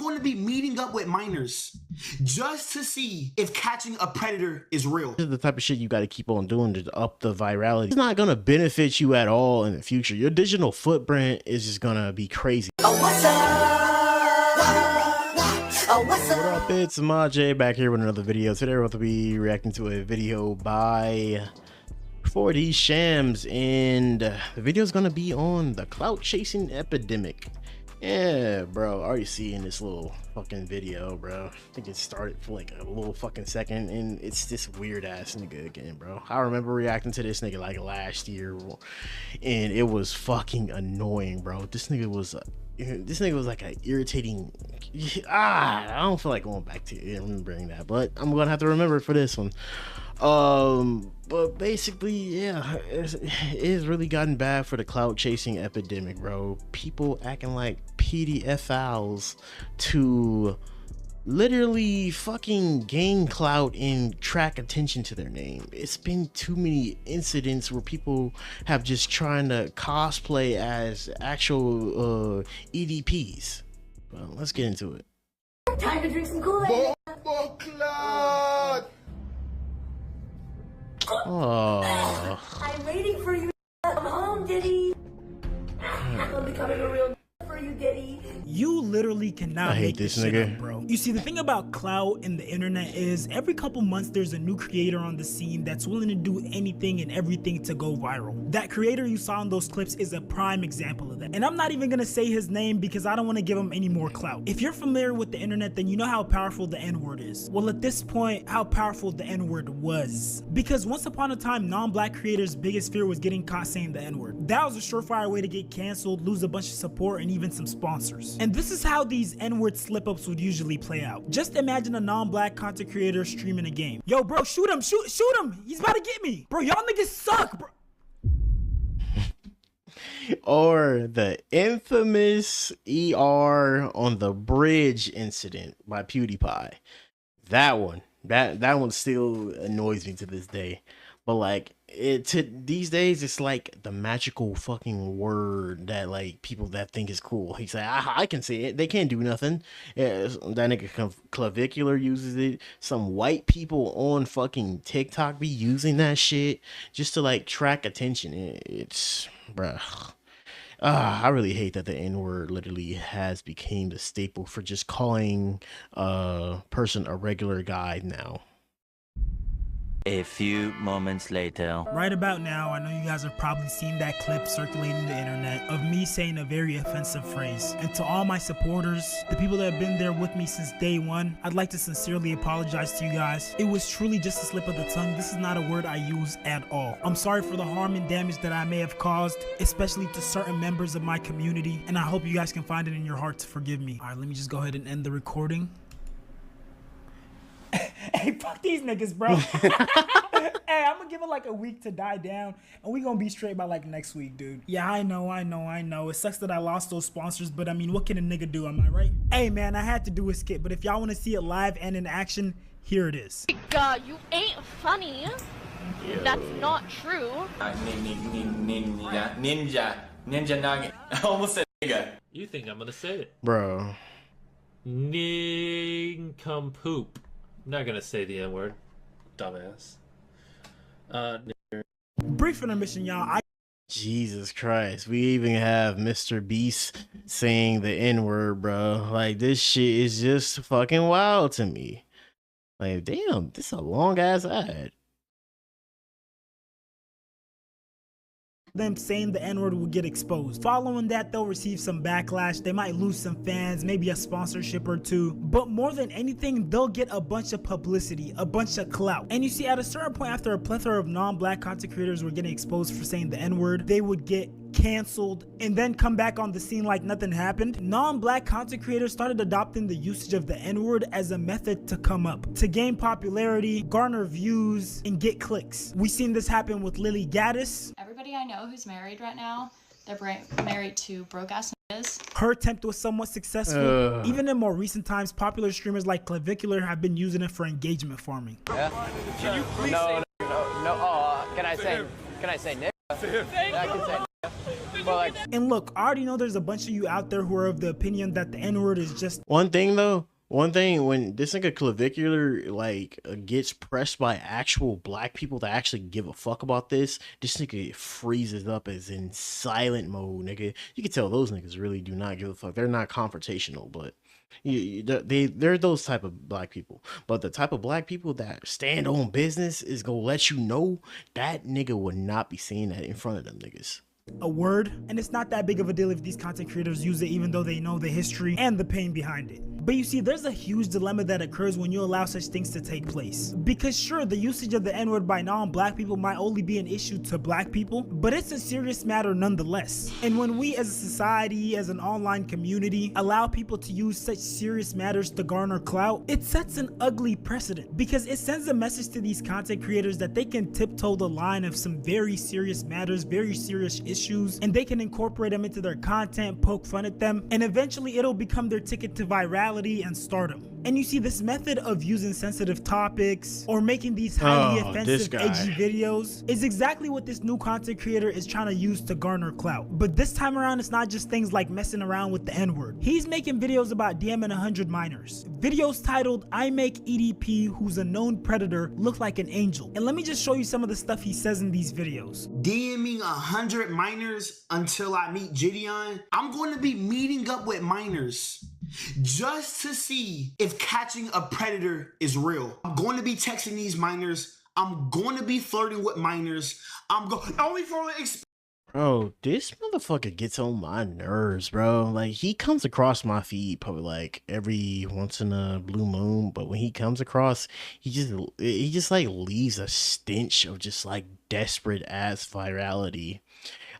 going to be meeting up with minors just to see if catching a predator is real. This is the type of shit you got to keep on doing to up the virality. It's not going to benefit you at all in the future. Your digital footprint is just going to be crazy. Oh, what's up? Oh, what's up? What up, it's Maj back here with another video. Today we're going to be reacting to a video by 4D Shams, and the video is going to be on the clout chasing epidemic. Yeah, bro, already seeing this little fucking video, bro. I think it started for like a little fucking second, and it's this weird ass nigga again, bro. I remember reacting to this nigga like last year, and it was fucking annoying, bro. This nigga was like an irritating. I don't feel like going back to remembering that, but I'm gonna have to remember it for this one. But basically, yeah, it's really gotten bad for the clout chasing epidemic, bro. People acting like PDFs to literally fucking gain clout and track attention to their name. It's been too many incidents where people have just trying to cosplay as actual EDPs. Well, let's get into it. Time to drink some Kool-Aid. Oh, I'm waiting for you. Come home, Diddy. I'm becoming a real for you, Diddy. You literally cannot make this shit up, bro. You see, the thing about clout and the internet is every couple months there's a new creator on the scene that's willing to do anything and everything to go viral. That creator you saw in those clips is a prime example of that. And I'm not even gonna say his name because I don't want to give him any more clout. If you're familiar with the internet, then you know how powerful the N-word is. Well, at this point, how powerful the N-word was. Because once upon a time, non-black creators' biggest fear was getting caught saying the N-word. That was a surefire way to get canceled, lose a bunch of support, and even some sponsors. And this is how these N-word slip-ups would usually play out. Just imagine a non-black content creator streaming a game. Yo, bro, shoot him, shoot him. He's about to get me. Bro, y'all niggas suck, bro. Or the infamous ER on the bridge incident by PewDiePie. That one still annoys me to this day. But like these days, it's like the magical fucking word that like people that think is cool. He said, I can say it. They can't do nothing. Yeah, that nigga Clavicular uses it. Some white people on fucking TikTok be using that shit just to like track attention. It's bruh. I really hate that the N-word literally has became the staple for just calling a person a regular guy now. A few moments later. Right about now, I know you guys have probably seen that clip circulating the internet of me saying a very offensive phrase. And to all my supporters, the people that have been there with me since day one, I'd like to sincerely apologize to you guys. It was truly just a slip of the tongue. This is not a word I use at all. I'm sorry for the harm and damage that I may have caused, especially to certain members of my community, and I hope you guys can find it in your heart to forgive me. All right, let me just go ahead and end the recording. Hey, fuck these niggas, bro. Hey, I'm gonna give it like a week to die down, and we gonna be straight by like next week, dude. Yeah, I know. It sucks that I lost those sponsors, but I mean, what can a nigga do, am I right? Hey, man, I had to do a skit, but if y'all wanna see it live and in action, here it is. God, you ain't funny. Yo. That's not true. Ninja nugget. I almost said nigga. You think I'm gonna say it? Bro. Nincompoop. I'm not gonna say the N-word. Dumbass. Brief intermission, y'all. Jesus Christ, we even have Mr. Beast saying the N-word, bro. Like, this shit is just fucking wild to me. Like, damn, this is a long ass ad. Them saying the N-word will get exposed. Following that, they'll receive some backlash. They might lose some fans, maybe a sponsorship or two. But more than anything, they'll get a bunch of publicity, a bunch of clout. And you see, at a certain point, after a plethora of non-black content creators were getting exposed for saying the N-word, they would get canceled and then come back on the scene like nothing happened. Non-black content creators started adopting the usage of the N-word as a method to come up, to gain popularity, garner views, and get clicks. We've seen this happen with Lily Gaddis. Everybody I know who's married right now, they're married to broke ass niggas. Her attempt was somewhat successful. Even in more recent times, popular streamers like Clavicular have been using it for engagement farming. Yeah. Can you please say no. Can I say nigga? Yeah, I can say nigga. And look, I already know there's a bunch of you out there who are of the opinion that the N-word is just one thing though. One thing, when this nigga Clavicular like gets pressed by actual black people that actually give a fuck about this nigga freezes up as in silent mode, nigga. You can tell those niggas really do not give a fuck. They're not confrontational, but they're those type of black people. But the type of black people that stand on business is gonna let you know that nigga would not be saying that in front of them niggas. a word, and it's not that big of a deal if these content creators use it even though they know the history and the pain behind it. But you see, there's a huge dilemma that occurs when you allow such things to take place. Because sure, the usage of the N-word by non-black people might only be an issue to black people, but it's a serious matter nonetheless. And when we as a society, as an online community, allow people to use such serious matters to garner clout, it sets an ugly precedent, because it sends a message to these content creators that they can tiptoe the line of some very serious matters, very serious issues, and they can incorporate them into their content, poke fun at them, and eventually it'll become their ticket to virality and stardom. And you see, this method of using sensitive topics or making these highly offensive, edgy videos is exactly what this new content creator is trying to use to garner clout. But this time around, it's not just things like messing around with the N-word. He's making videos about DMing 100 minors. Videos titled, "I make EDP, who's a known predator, look like an angel." And let me just show you some of the stuff he says in these videos. DMing 100 minors until I meet Gideon. I'm going to be meeting up with minors just to see if catching a predator is real. I'm going to be texting these minors. I'm going to be flirting with minors. I'm going only for the experience. Bro, this motherfucker gets on my nerves, bro. Like, he comes across my feed probably like every once in a blue moon, but when he comes across, he just like leaves a stench of just like desperate ass virality.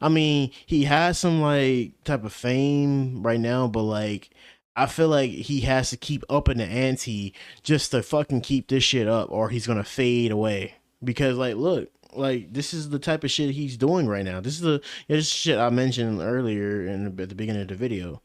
I mean, he has some like type of fame right now, but like I feel like he has to keep upping the ante just to fucking keep this shit up, or he's gonna fade away. Because like, look, like this is the type of shit he's doing right now. This is this shit I mentioned earlier at the beginning of the video.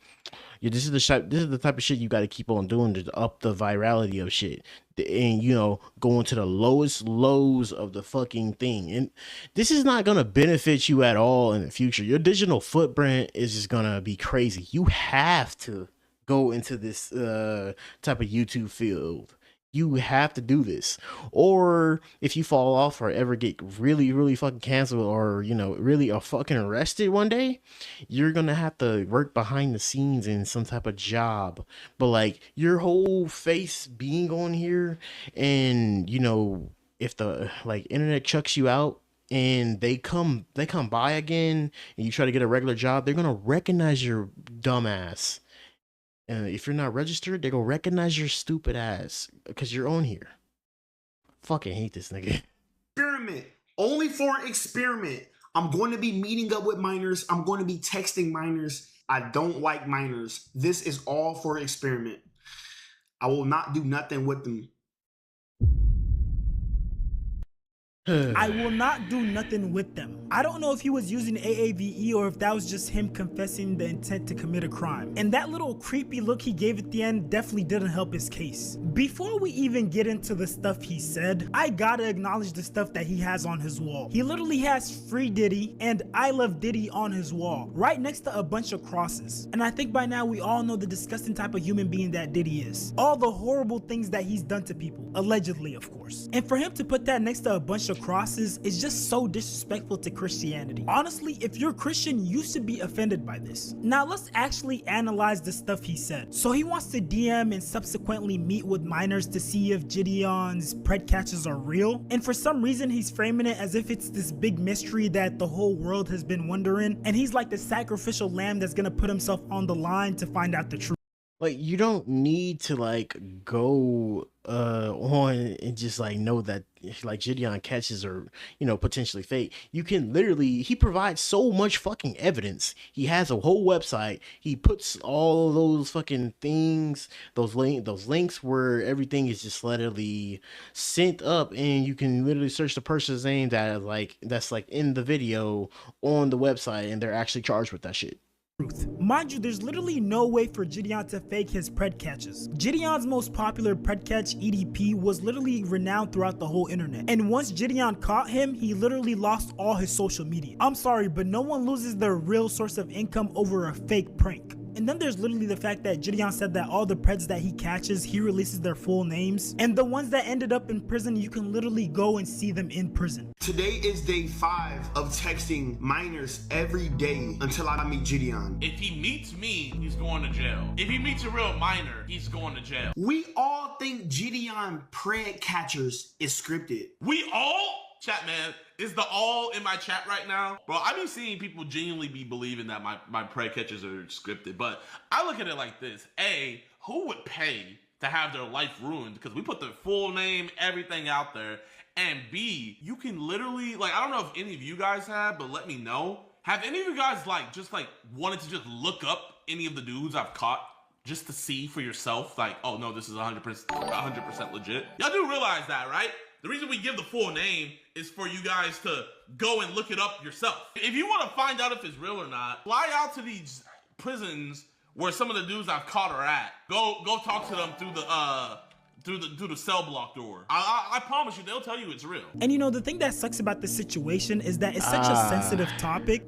Yeah, this is the type of shit you got to keep on doing to up the virality of shit, and you know, going to the lowest lows of the fucking thing. And this is not gonna benefit you at all in the future. Your digital footprint is just gonna be crazy. You have to go into this type of YouTube field. You have to do this, or if you fall off or ever get really fucking canceled, or you know, really are fucking arrested one day, you're gonna have to work behind the scenes in some type of job. But like, your whole face being on here, and you know, if the like internet chucks you out and they come by again and you try to get a regular job, they're gonna recognize your dumb ass. And if you're not registered, they're gonna recognize your stupid ass because you're on here. Fucking hate this nigga. Experiment. Only for an experiment. I'm going to be meeting up with minors. I'm going to be texting minors. I don't like minors. This is all for experiment. I will not do nothing with them. I will not do nothing with them. I don't know if he was using AAVE or if that was just him confessing the intent to commit a crime. And that little creepy look he gave at the end definitely didn't help his case. Before we even get into the stuff he said, I gotta acknowledge the stuff that he has on his wall. He literally has Free Diddy and I Love Diddy on his wall, right next to a bunch of crosses. And I think by now we all know the disgusting type of human being that Diddy is. All the horrible things that he's done to people, allegedly of course. And for him to put that next to a bunch of crosses is just so disrespectful to Christianity. Honestly, if you're Christian, you should be offended by this. Now let's actually analyze the stuff he said. So he wants to DM and subsequently meet with minors to see if Gideon's pred catches are real. And for some reason, he's framing it as if it's this big mystery that the whole world has been wondering. And he's like the sacrificial lamb that's gonna put himself on the line to find out the truth. Like, you don't need to like go on and just like know that like Gideon catches are, you know, potentially fake. You can literally, he provides so much fucking evidence. He has a whole website. He puts all those fucking things, those links where everything is just literally sent up, and you can literally search the person's name that's like in the video on the website, and they're actually charged with that shit. truth. Mind you, there's literally no way for Gideon to fake his pred catches. Gideon's most popular pred catch, EDP, was literally renowned throughout the whole internet. And once Gideon caught him, he literally lost all his social media. I'm sorry, but no one loses their real source of income over a fake prank. And then there's literally the fact that Gideon said that all the preds that he catches, he releases their full names. And the ones that ended up in prison, you can literally go and see them in prison. Today is day 5 of texting minors every day until I meet Gideon. If he meets me, he's going to jail. If he meets a real minor, he's going to jail. We all think Gideon pred catchers is scripted. We all? Chat, man, is the all in my chat right now? Bro, I be seeing people genuinely be believing that my pred catches are scripted, but I look at it like this. A, who would pay to have their life ruined? Because we put their full name, everything out there. And B, you can literally, like, I don't know if any of you guys have, but let me know. Have any of you guys, wanted to just look up any of the dudes I've caught just to see for yourself? Like, oh no, this is 100% legit. Y'all do realize that, right? The reason we give the full name is for you guys to go and look it up yourself. If you want to find out if it's real or not, fly out to these prisons where some of the dudes I've caught are at. Go talk to them through the cell block door. I promise you, they'll tell you it's real. And you know, the thing that sucks about this situation is that it's such a sensitive topic.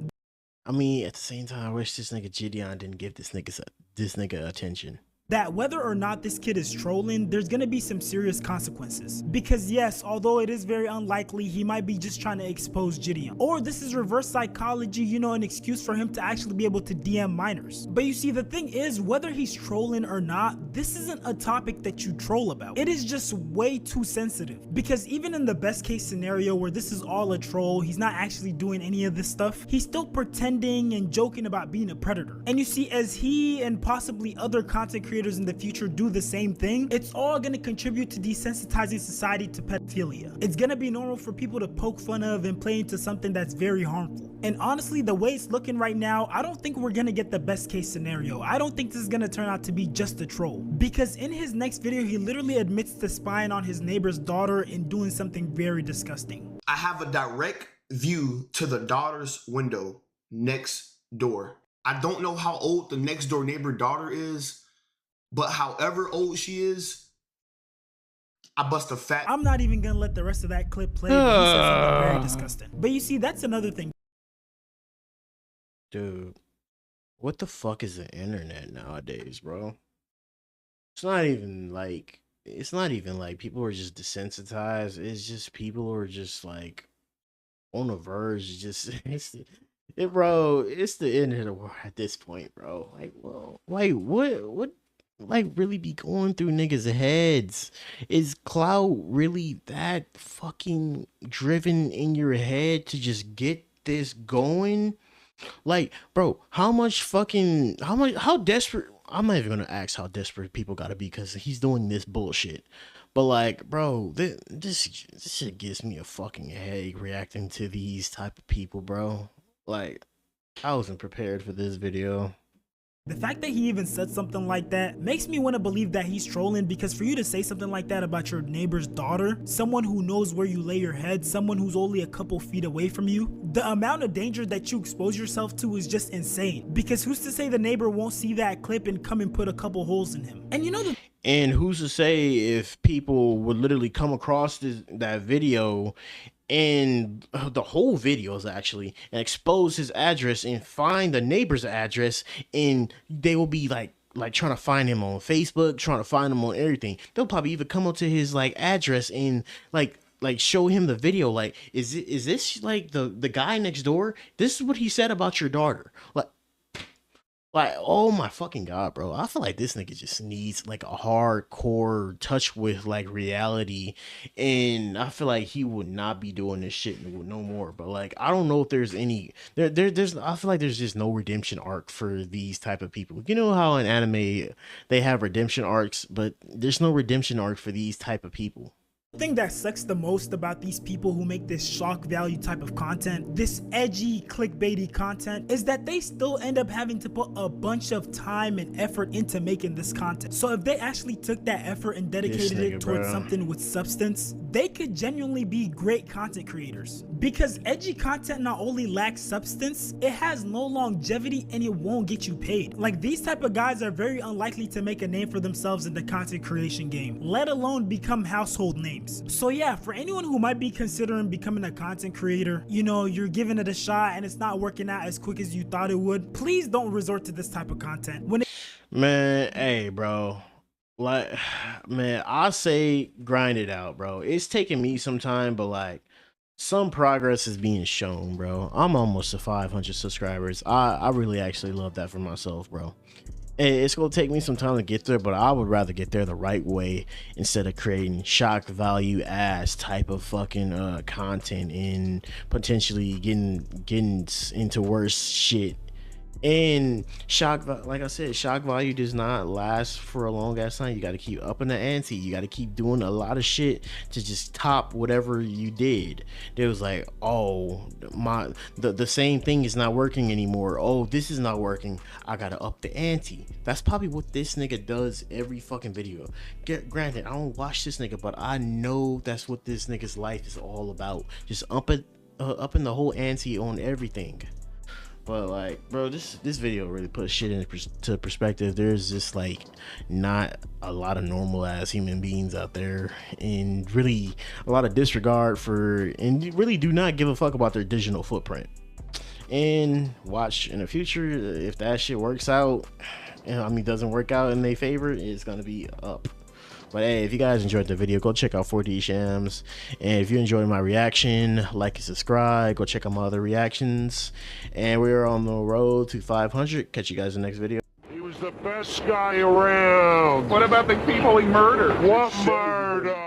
I mean, at the same time, I wish this nigga Gideon didn't give this nigga attention. That whether or not this kid is trolling, there's gonna be some serious consequences. Because yes, although it is very unlikely, he might be just trying to expose Gideon. Or this is reverse psychology, you know, an excuse for him to actually be able to DM minors. But you see, the thing is, whether he's trolling or not, this isn't a topic that you troll about. It is just way too sensitive. Because even in the best case scenario where this is all a troll, he's not actually doing any of this stuff, he's still pretending and joking about being a predator. And you see, as he and possibly other content creators in the future do the same thing, it's all going to contribute to desensitizing society to pedophilia. It's going to be normal for people to poke fun of and play into something that's very harmful. And honestly, the way it's looking right now, I don't think we're going to get the best case scenario. I don't think this is going to turn out to be just a troll. Because in his next video, he literally admits to spying on his neighbor's daughter and doing something very disgusting. I have a direct view to the daughter's window next door. I don't know how old the next door neighbor daughter is, but however old she is, I bust a fat. I'm not even gonna let the rest of that clip play, but he said something very disgusting. But you see, that's another thing. Dude, what the fuck is the internet nowadays, bro? It's not even like people are just desensitized. It's just people are just like on the verge. Bro, it's the end of the world at this point, bro. Like, well, wait, what? Like, really be going through niggas' heads? Is Clout really that fucking driven in your head to just get this going? Like, bro, how desperate? I'm not even gonna ask how desperate people gotta be because he's doing this bullshit. But like, bro, this shit gives me a fucking headache reacting to these type of people, bro. Like, I wasn't prepared for this video. The fact that he even said something like that makes me want to believe that he's trolling, because for you to say something like that about your neighbor's daughter, someone who knows where you lay your head, someone who's only a couple feet away from you, the amount of danger that you expose yourself to is just insane. Because who's to say the neighbor won't see that clip and come and put a couple holes in him? And you know and who's to say if people would literally come across that video and the whole videos actually and expose his address and find the neighbor's address, and they will be like trying to find him on Facebook, trying to find him on everything. They'll probably even come up to his like address and like show him the video. Like, is this like the guy next door? This is what he said about your daughter. Like, oh my fucking God, bro. I feel like this nigga just needs like a hardcore touch with like reality. And I feel like he would not be doing this shit no more. But like, I don't know if there's any, there's, I feel like there's just no redemption arc for these type of people. You know how in anime they have redemption arcs, but there's no redemption arc for these type of people. The thing that sucks the most about these people who make this shock value type of content, this edgy clickbaity content, is that they still end up having to put a bunch of time and effort into making this content. So if they actually took that effort and dedicated it towards something with substance, they could genuinely be great content creators. Because edgy content not only lacks substance, it has no longevity and it won't get you paid. Like, these type of guys are very unlikely to make a name for themselves in the content creation game, let alone become household names. So yeah, for anyone who might be considering becoming a content creator, you know, you're giving it a shot and it's not working out as quick as you thought it would, please don't resort to this type of content. Man, hey bro, like, man, I say grind it out, bro. It's taking me some time, but like, some progress is being shown, bro. I'm almost to 500 subscribers. I really actually love that for myself, bro. It's gonna take me some time to get there, but I would rather get there the right way instead of creating shock value ass type of fucking content and potentially getting into worse shit. And like I said, shock value does not last for a long ass time. You got to keep upping the ante. You got to keep doing a lot of shit to just top whatever you did. There was like, oh, the same thing is not working anymore. Oh, this is not working. I gotta up the ante. That's probably what this nigga does every fucking video. Granted, I don't watch this nigga, but I know that's what this nigga's life is all about. Just upping the whole ante on everything. But like, bro, this video really puts shit into perspective. There's just like not a lot of normal ass human beings out there, and really a lot of disregard for, and really do not give a fuck about their digital footprint. And watch in the future, if that shit works out, I mean, doesn't work out in their favor, it's gonna be up. But hey, if you guys enjoyed the video, go check out 4D Shams. And if you enjoyed my reaction, like and subscribe. Go check out my other reactions. And we're on the road to 500. Catch you guys in the next video. He was the best guy around. What about the people he murdered? What murder?